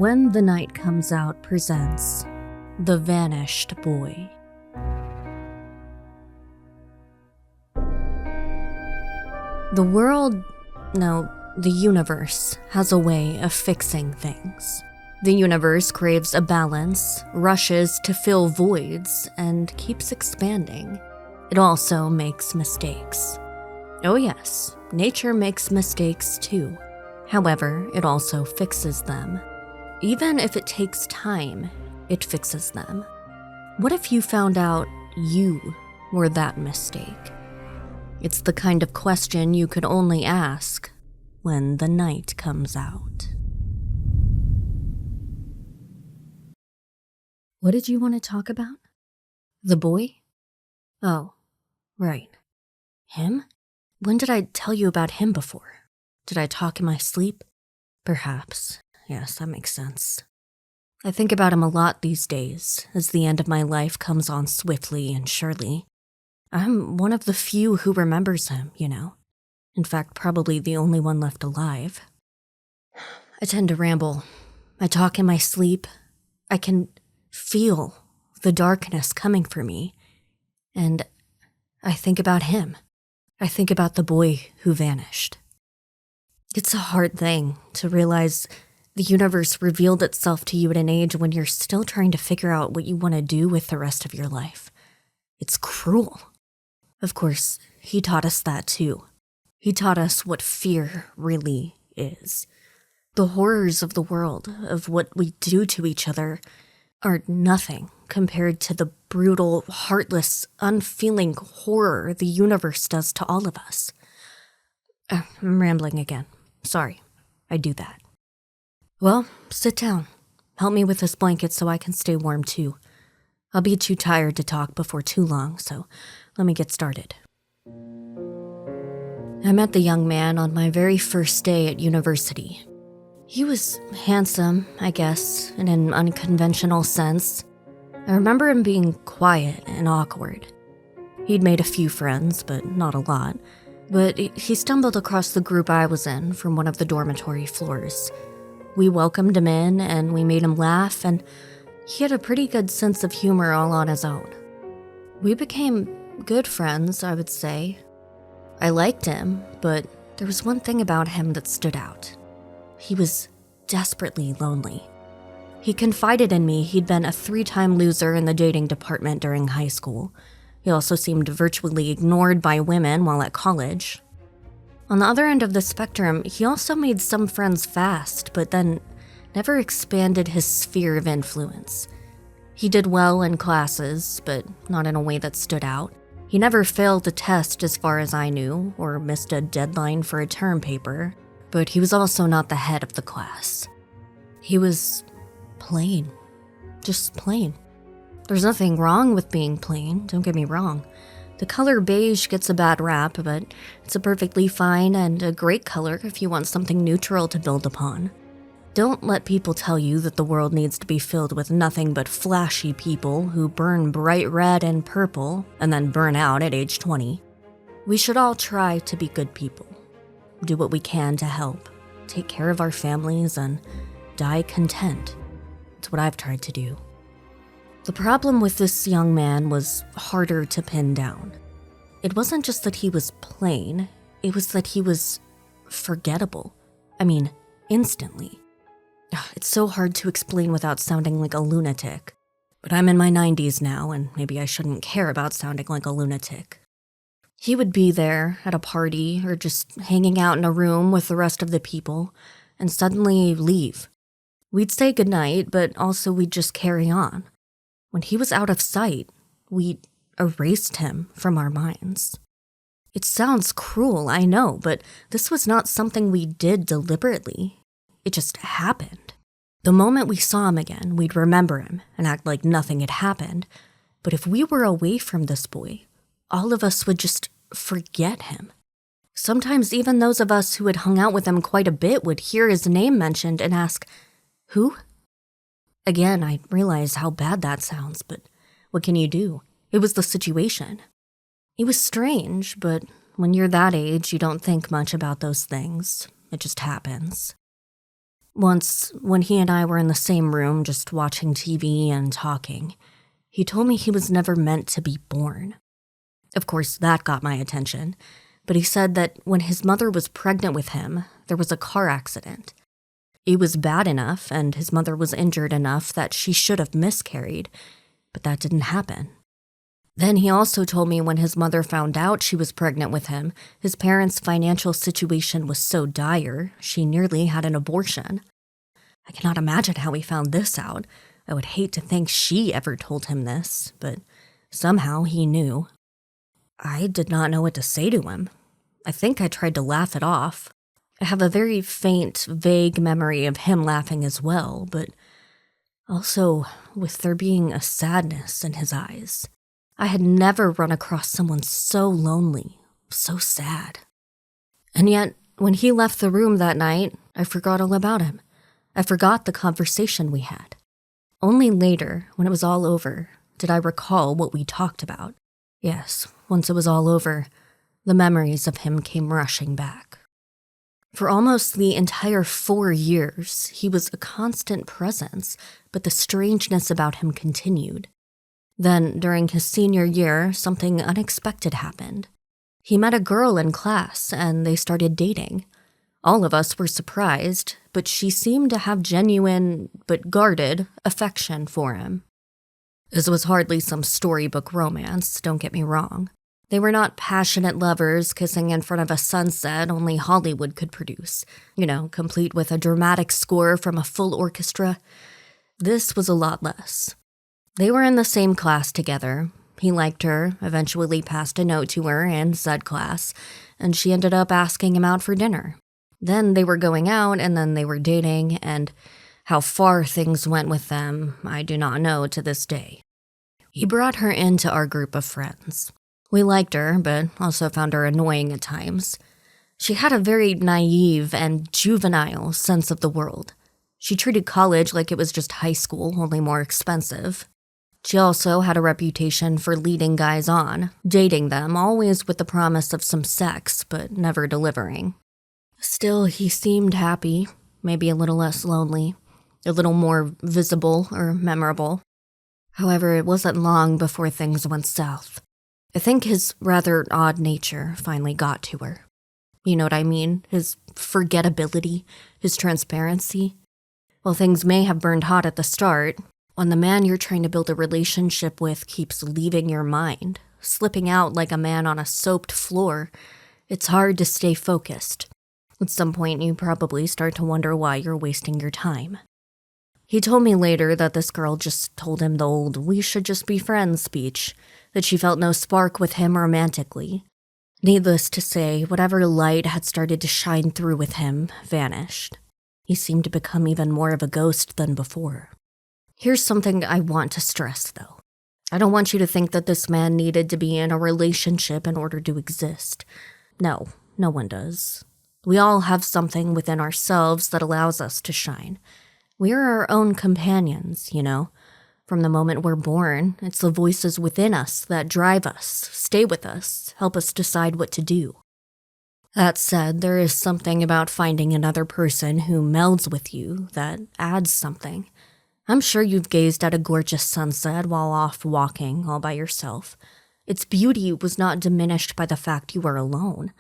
When the Night Comes Out presents The Vanished Boy. The universe has a way of fixing things. The universe craves a balance, rushes to fill voids, and keeps expanding. It also makes mistakes. Oh yes, nature makes mistakes too. However, it also fixes them. Even if it takes time, it fixes them. What if you found out you were that mistake? It's the kind of question you could only ask when the night comes out. What did you want to talk about? The boy? Oh, right. Him? When did I tell you about him before? Did I talk in my sleep? Perhaps. Yes, that makes sense. I think about him a lot these days, as the end of my life comes on swiftly and surely. I'm one of the few who remembers him, you know. In fact, probably the only one left alive. I tend to ramble. I talk in my sleep. I can feel the darkness coming for me. And I think about him. I think about the boy who vanished. It's a hard thing to realize the universe revealed itself to you at an age when you're still trying to figure out what you want to do with the rest of your life. It's cruel. Of course, he taught us that too. He taught us what fear really is. The horrors of the world, of what we do to each other, are nothing compared to the brutal, heartless, unfeeling horror the universe does to all of us. I'm rambling again. Sorry, I do that. Well, sit down. Help me with this blanket so I can stay warm too. I'll be too tired to talk before too long, so let me get started. I met the young man on my very first day at university. He was handsome, I guess, in an unconventional sense. I remember him being quiet and awkward. He'd made a few friends, but not a lot. But he stumbled across the group I was in from one of the dormitory floors. We welcomed him in, and we made him laugh, and he had a pretty good sense of humor all on his own. We became good friends, I would say. I liked him, but there was one thing about him that stood out. He was desperately lonely. He confided in me he'd been a 3-time loser in the dating department during high school. He also seemed virtually ignored by women while at college. On the other end of the spectrum, he also made some friends fast, but then never expanded his sphere of influence. He did well in classes, but not in a way that stood out. He never failed a test as far as I knew, or missed a deadline for a term paper, but he was also not the head of the class. He was plain. Just plain. There's nothing wrong with being plain, don't get me wrong. The color beige gets a bad rap, but it's a perfectly fine and a great color if you want something neutral to build upon. Don't let people tell you that the world needs to be filled with nothing but flashy people who burn bright red and purple and then burn out at age 20. We should all try to be good people. Do what we can to help, take care of our families, and die content. It's what I've tried to do. The problem with this young man was harder to pin down. It wasn't just that he was plain, it was that he was forgettable. I mean, instantly. It's so hard to explain without sounding like a lunatic. But I'm in my 90s now, and maybe I shouldn't care about sounding like a lunatic. He would be there at a party or just hanging out in a room with the rest of the people, and suddenly leave. We'd say goodnight, but also we'd just carry on. When he was out of sight, we erased him from our minds. It sounds cruel, I know, but this was not something we did deliberately. It just happened. The moment we saw him again, we'd remember him and act like nothing had happened. But if we were away from this boy, all of us would just forget him. Sometimes even those of us who had hung out with him quite a bit would hear his name mentioned and ask, "Who?" Again, I realize how bad that sounds, but what can you do? It was the situation. It was strange, but when you're that age, you don't think much about those things. It just happens. Once, when he and I were in the same room just watching TV and talking, he told me he was never meant to be born. Of course, that got my attention, but he said that when his mother was pregnant with him, there was a car accident. It was bad enough, and his mother was injured enough that she should have miscarried, but that didn't happen. Then he also told me when his mother found out she was pregnant with him, his parents' financial situation was so dire, she nearly had an abortion. I cannot imagine how he found this out. I would hate to think she ever told him this, but somehow he knew. I did not know what to say to him. I think I tried to laugh it off. I have a very faint, vague memory of him laughing as well, but also with there being a sadness in his eyes. I had never run across someone so lonely, so sad. And yet, when he left the room that night, I forgot all about him. I forgot the conversation we had. Only later, when it was all over, did I recall what we talked about. Yes, once it was all over, the memories of him came rushing back. For almost the entire 4 years, he was a constant presence, but the strangeness about him continued. Then, during his senior year, something unexpected happened. He met a girl in class, and they started dating. All of us were surprised, but she seemed to have genuine, but guarded, affection for him. This was hardly some storybook romance, don't get me wrong. They were not passionate lovers kissing in front of a sunset only Hollywood could produce, complete with a dramatic score from a full orchestra. This was a lot less. They were in the same class together. He liked her, eventually passed a note to her in said class, and she ended up asking him out for dinner. Then they were going out, and then they were dating, and how far things went with them, I do not know to this day. He brought her into our group of friends. We liked her, but also found her annoying at times. She had a very naive and juvenile sense of the world. She treated college like it was just high school, only more expensive. She also had a reputation for leading guys on, dating them, always with the promise of some sex, but never delivering. Still, he seemed happy, maybe a little less lonely, a little more visible or memorable. However, it wasn't long before things went south. I think his rather odd nature finally got to her. You know what I mean? His forgettability, his transparency. While things may have burned hot at the start, when the man you're trying to build a relationship with keeps leaving your mind, slipping out like a man on a soaped floor, it's hard to stay focused. At some point, you probably start to wonder why you're wasting your time. He told me later that this girl just told him the old "we should just be friends" speech, that she felt no spark with him romantically. Needless to say, whatever light had started to shine through with him vanished. He seemed to become even more of a ghost than before. Here's something I want to stress, though. I don't want you to think that this man needed to be in a relationship in order to exist. No one does. We all have something within ourselves that allows us to shine. We're our own companions, From the moment we're born, it's the voices within us that drive us, stay with us, help us decide what to do. That said, there is something about finding another person who melds with you that adds something. I'm sure you've gazed at a gorgeous sunset while off walking all by yourself. Its beauty was not diminished by the fact you were alone.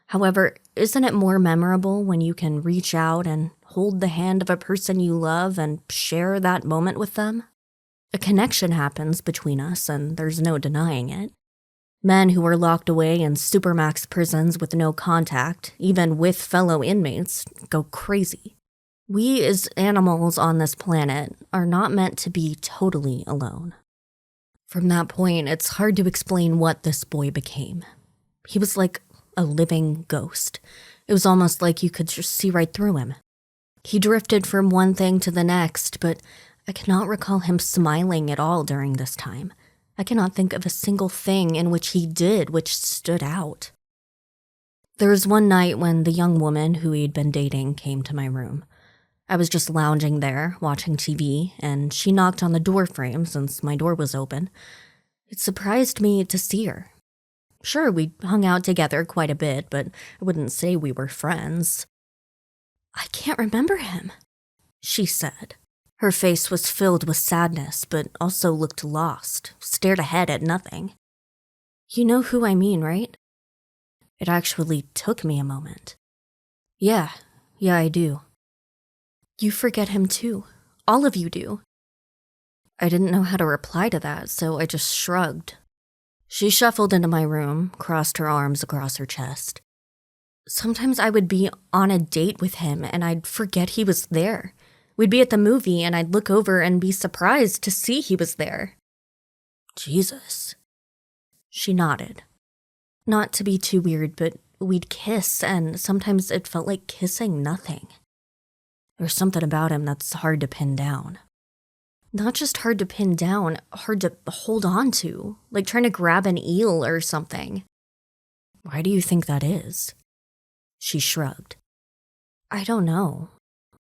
However, isn't it more memorable when you can reach out and hold the hand of a person you love and share that moment with them? A connection happens between us, and there's no denying it. Men who are locked away in supermax prisons with no contact, even with fellow inmates, go crazy. We as animals on this planet are not meant to be totally alone. From that point, it's hard to explain what this boy became. He was like a living ghost. It was almost like you could just see right through him. He drifted from one thing to the next, but I cannot recall him smiling at all during this time. I cannot think of a single thing in which he did which stood out. There was one night when the young woman who he'd been dating came to my room. I was just lounging there, watching TV, and she knocked on the door frame since my door was open. It surprised me to see her. Sure, we hung out together quite a bit, but I wouldn't say we were friends. I can't remember him. she said. Her face was filled with sadness, but also looked lost, stared ahead at nothing. You know who I mean, right? It actually took me a moment. Yeah, I do. You forget him too. All of you do. I didn't know how to reply to that, so I just shrugged. She shuffled into my room, crossed her arms across her chest. Sometimes I would be on a date with him and I'd forget he was there. We'd be at the movie and I'd look over and be surprised to see he was there. Jesus. She nodded. Not to be too weird, but we'd kiss and sometimes it felt like kissing nothing. There's something about him that's hard to pin down. Not just hard to pin down, hard to hold on to, like trying to grab an eel or something. Why do you think that is? She shrugged. I don't know.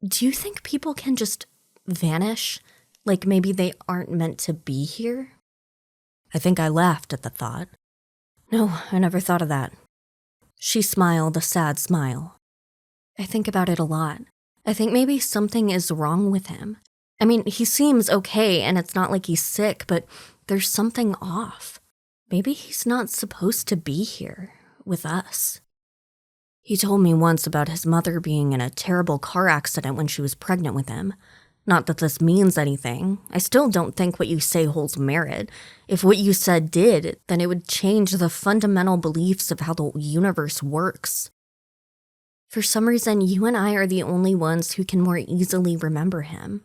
Do you think people can just vanish? Like maybe they aren't meant to be here? I think I laughed at the thought. No, I never thought of that. She smiled a sad smile. I think about it a lot. I think maybe something is wrong with him. I mean, he seems okay and it's not like he's sick, but there's something off. Maybe he's not supposed to be here with us. He told me once about his mother being in a terrible car accident when she was pregnant with him. Not that this means anything. I still don't think what you say holds merit. If what you said did, then it would change the fundamental beliefs of how the universe works. For some reason, you and I are the only ones who can more easily remember him.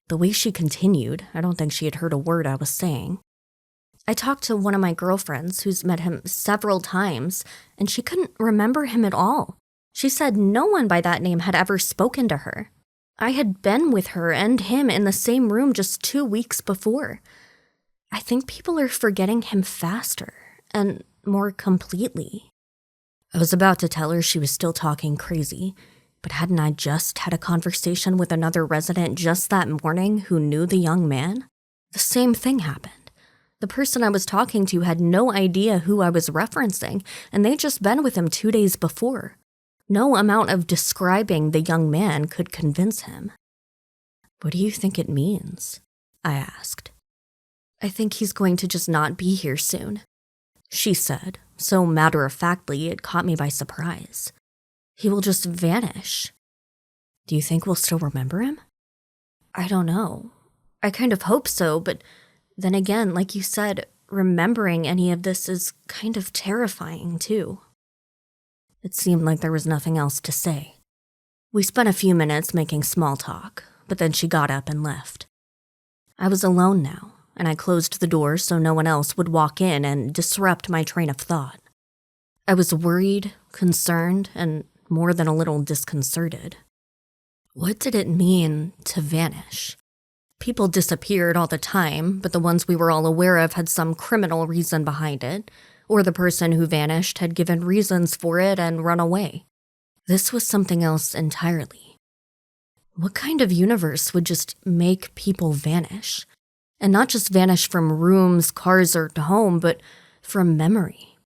The way she continued, I don't think she had heard a word I was saying. I talked to one of my girlfriends who's met him several times, and she couldn't remember him at all. She said no one by that name had ever spoken to her. I had been with her and him in the same room just 2 weeks before. I think people are forgetting him faster and more completely. I was about to tell her she was still talking crazy, but hadn't I just had a conversation with another resident just that morning who knew the young man? The same thing happened. The person I was talking to had no idea who I was referencing, and they'd just been with him 2 days before. No amount of describing the young man could convince him. What do you think it means? I asked. I think he's going to just not be here soon, she said, so matter-of-factly it caught me by surprise. He will just vanish. Do you think we'll still remember him? I don't know. I kind of hope so, but then again, like you said, remembering any of this is kind of terrifying, too. It seemed like there was nothing else to say. We spent a few minutes making small talk, but then she got up and left. I was alone now, and I closed the door so no one else would walk in and disrupt my train of thought. I was worried, concerned, and more than a little disconcerted. What did it mean to vanish? People disappeared all the time, but the ones we were all aware of had some criminal reason behind it, or the person who vanished had given reasons for it and run away. This was something else entirely. What kind of universe would just make people vanish? And not just vanish from rooms, cars, or home, but from memory.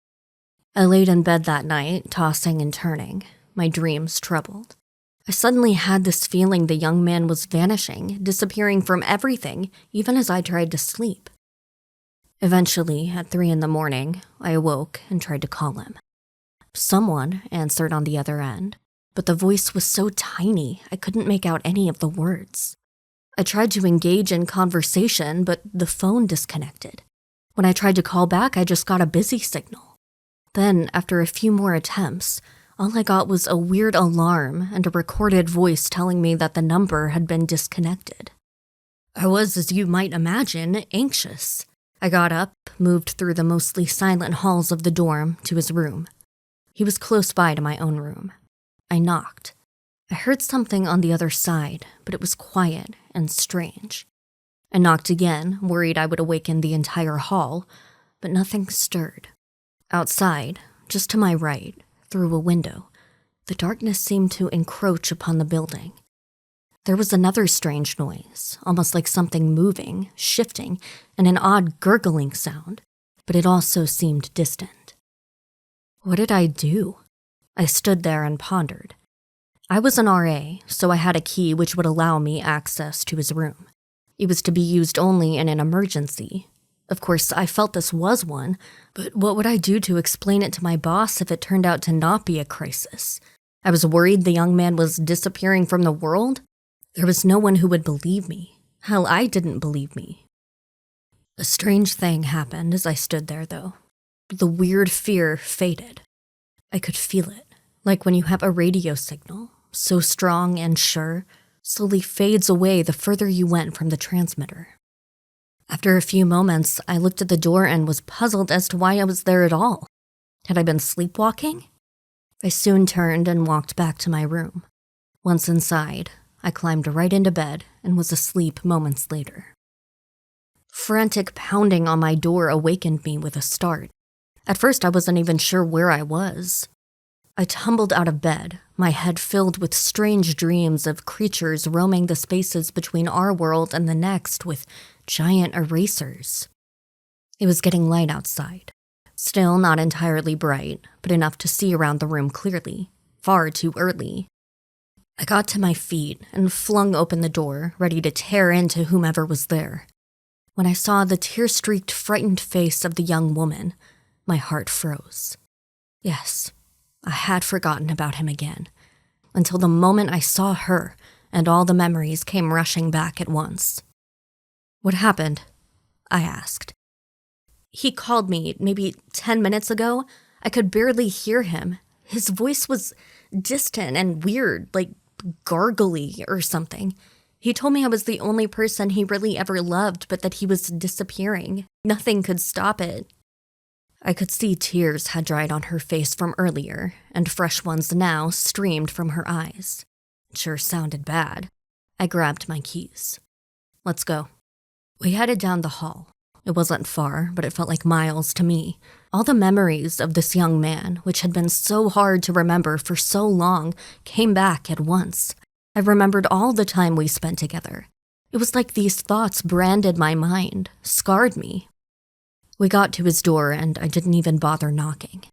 I laid in bed that night, tossing and turning, my dreams troubled. I suddenly had this feeling the young man was vanishing, disappearing from everything, even as I tried to sleep. Eventually, at 3 a.m, I awoke and tried to call him. Someone answered on the other end, but the voice was so tiny I couldn't make out any of the words. I tried to engage in conversation, but the phone disconnected. When I tried to call back, I just got a busy signal. Then, after a few more attempts, all I got was a weird alarm and a recorded voice telling me that the number had been disconnected. I was, as you might imagine, anxious. I got up, moved through the mostly silent halls of the dorm to his room. He was close by to my own room. I knocked. I heard something on the other side, but it was quiet and strange. I knocked again, worried I would awaken the entire hall, but nothing stirred. Outside, just to my right, through a window, the darkness seemed to encroach upon the building. There was another strange noise, almost like something moving, shifting, and an odd gurgling sound, but it also seemed distant. What did I do? I stood there and pondered. I was an RA, so I had a key which would allow me access to his room. It was to be used only in an emergency. Of course, I felt this was one, but what would I do to explain it to my boss if it turned out to not be a crisis? I was worried the young man was disappearing from the world. There was no one who would believe me. Hell, I didn't believe me. A strange thing happened as I stood there, though. The weird fear faded. I could feel it, like when you have a radio signal, so strong and sure, slowly fades away the further you went from the transmitter. After a few moments, I looked at the door and was puzzled as to why I was there at all. Had I been sleepwalking? I soon turned and walked back to my room. Once inside, I climbed right into bed and was asleep moments later. Frantic pounding on my door awakened me with a start. At first, I wasn't even sure where I was. I tumbled out of bed, my head filled with strange dreams of creatures roaming the spaces between our world and the next with giant erasers. It was getting light outside. Still not entirely bright, but enough to see around the room clearly. Far too early. I got to my feet and flung open the door, ready to tear into whomever was there. When I saw the tear-streaked, frightened face of the young woman, my heart froze. Yes, I had forgotten about him again, until the moment I saw her and all the memories came rushing back at once. "What happened?" I asked. "He called me maybe 10 minutes ago. I could barely hear him. His voice was distant and weird, like gargly or something. He told me I was the only person he really ever loved, but that he was disappearing. Nothing could stop it." I could see tears had dried on her face from earlier, and fresh ones now streamed from her eyes. It sure sounded bad. I grabbed my keys. "Let's go." We headed down the hall. It wasn't far, but it felt like miles to me. All the memories of this young man, which had been so hard to remember for so long, came back at once. I remembered all the time we spent together. It was like these thoughts branded my mind, scarred me. We got to his door, and I didn't even bother knocking.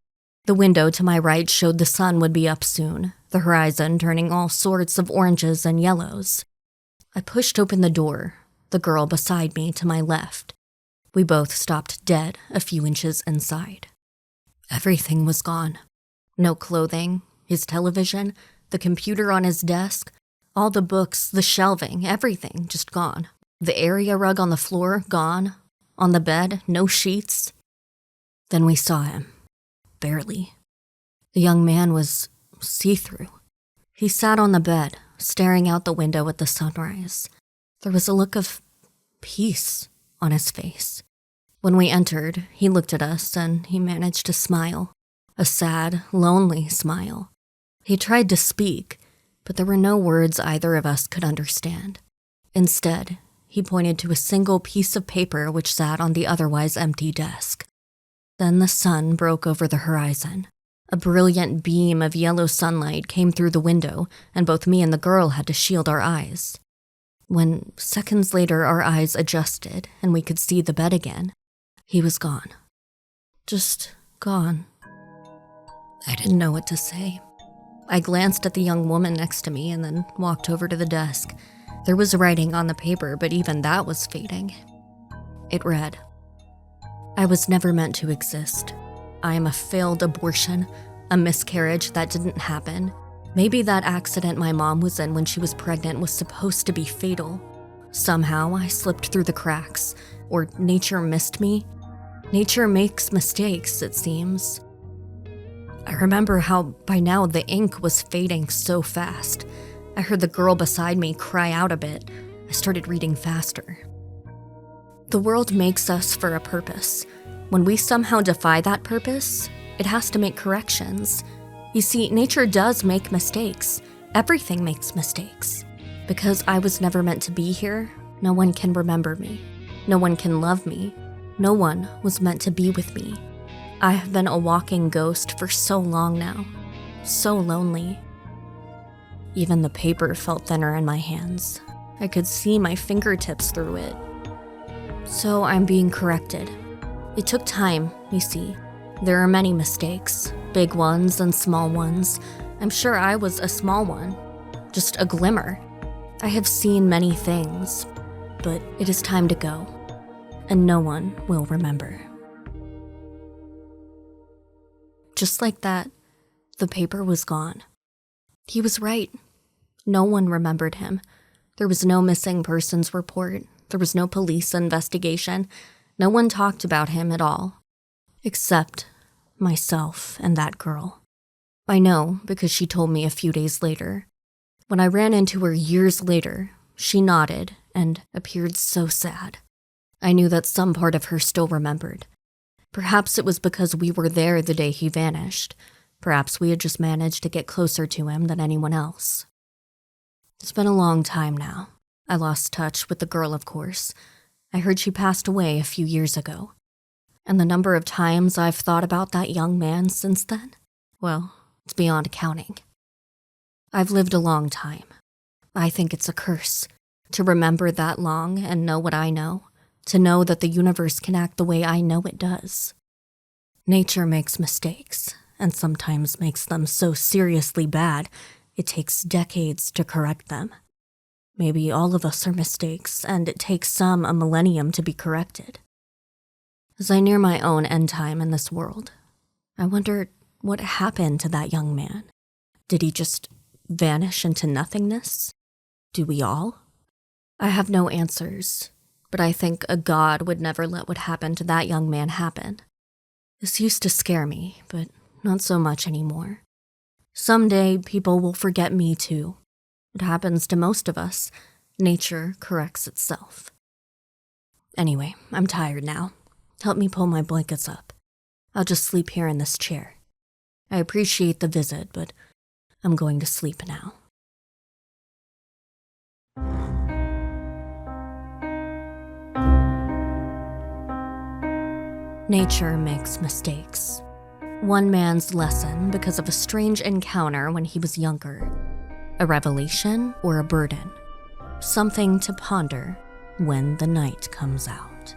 The window to my right showed the sun would be up soon, the horizon turning all sorts of oranges and yellows. I pushed open the door, the girl beside me to my left. We both stopped dead a few inches inside. Everything was gone. No clothing, his television, the computer on his desk, all the books, the shelving, everything just gone. The area rug on the floor, gone. On the bed, no sheets. Then we saw him. Barely. The young man was see-through. He sat on the bed, staring out the window at the sunrise. There was a look of peace on his face. When we entered, he looked at us and he managed to smile. A sad, lonely smile. He tried to speak, but there were no words either of us could understand. Instead, he pointed to a single piece of paper which sat on the otherwise empty desk. Then the sun broke over the horizon. A brilliant beam of yellow sunlight came through the window, and both me and the girl had to shield our eyes. When seconds later our eyes adjusted and we could see the bed again, he was gone. Just gone. I didn't know what to say. I glanced at the young woman next to me and then walked over to the desk. There was writing on the paper, but even that was fading. It read, "I was never meant to exist. I am a failed abortion, a miscarriage that didn't happen. Maybe that accident my mom was in when she was pregnant was supposed to be fatal. Somehow I slipped through the cracks, or nature missed me. Nature makes mistakes, it seems." I remember how by now the ink was fading so fast. I heard the girl beside me cry out a bit. I started reading faster. "The world makes us for a purpose. When we somehow defy that purpose, it has to make corrections. You see, nature does make mistakes. Everything makes mistakes. Because I was never meant to be here, no one can remember me. No one can love me. No one was meant to be with me. I have been a walking ghost for so long now. So lonely." Even the paper felt thinner in my hands. I could see my fingertips through it. "So I'm being corrected. It took time, you see. There are many mistakes, big ones and small ones. I'm sure I was a small one. just a glimmer. I have seen many things, but it is time to go, and no one will remember. Just like that, the paper was gone. He was right. No one remembered him. There was no missing persons report. There was no police investigation. No one talked about him at all. Except myself and that girl. I know because she told me a few days later. When I ran into her years later, she nodded and appeared so sad. I knew that some part of her still remembered. Perhaps it was because we were there the day he vanished. Perhaps we had just managed to get closer to him than anyone else. It's been a long time now. I lost touch with the girl, of course. I heard she passed away a few years ago. And the number of times I've thought about that young man since then, well, it's beyond counting. I've lived a long time. I think it's a curse to remember that long and know what I know, to know that the universe can act the way I know it does. Nature makes mistakes, and sometimes makes them so seriously bad, it takes decades to correct them. Maybe all of us are mistakes, and it takes some a millennium to be corrected. As I near my own end time in this world, I wonder what happened to that young man. Did he just vanish into nothingness? Do we all? I have no answers, but I think a god would never let what happened to that young man happen. This used to scare me, but not so much anymore. Someday, people will forget me too. It happens to most of us. Nature corrects itself. Anyway, I'm tired now. Help me pull my blankets up. I'll just sleep here in this chair. I appreciate the visit, but I'm going to sleep now. Nature makes mistakes. One man's lesson because of a strange encounter when he was younger. A revelation or a burden. Something to ponder when the night comes out.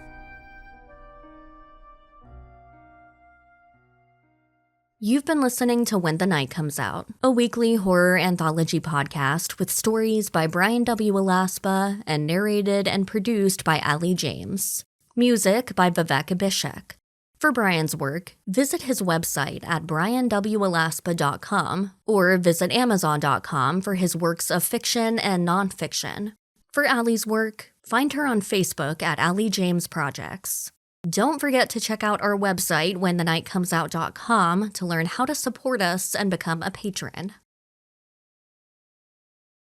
You've been listening to When the Night Comes Out, a weekly horror anthology podcast with stories by Bryan W. Alaspa and narrated and produced by Allie James. Music by Vivek Abhishek. For Bryan's work, visit his website at bryanwalaspa.com or visit amazon.com for his works of fiction and nonfiction. For Allie's work, find her on Facebook at Allie James Projects. Don't forget to check out our website, whenthenightcomesout.com, to learn how to support us and become a patron.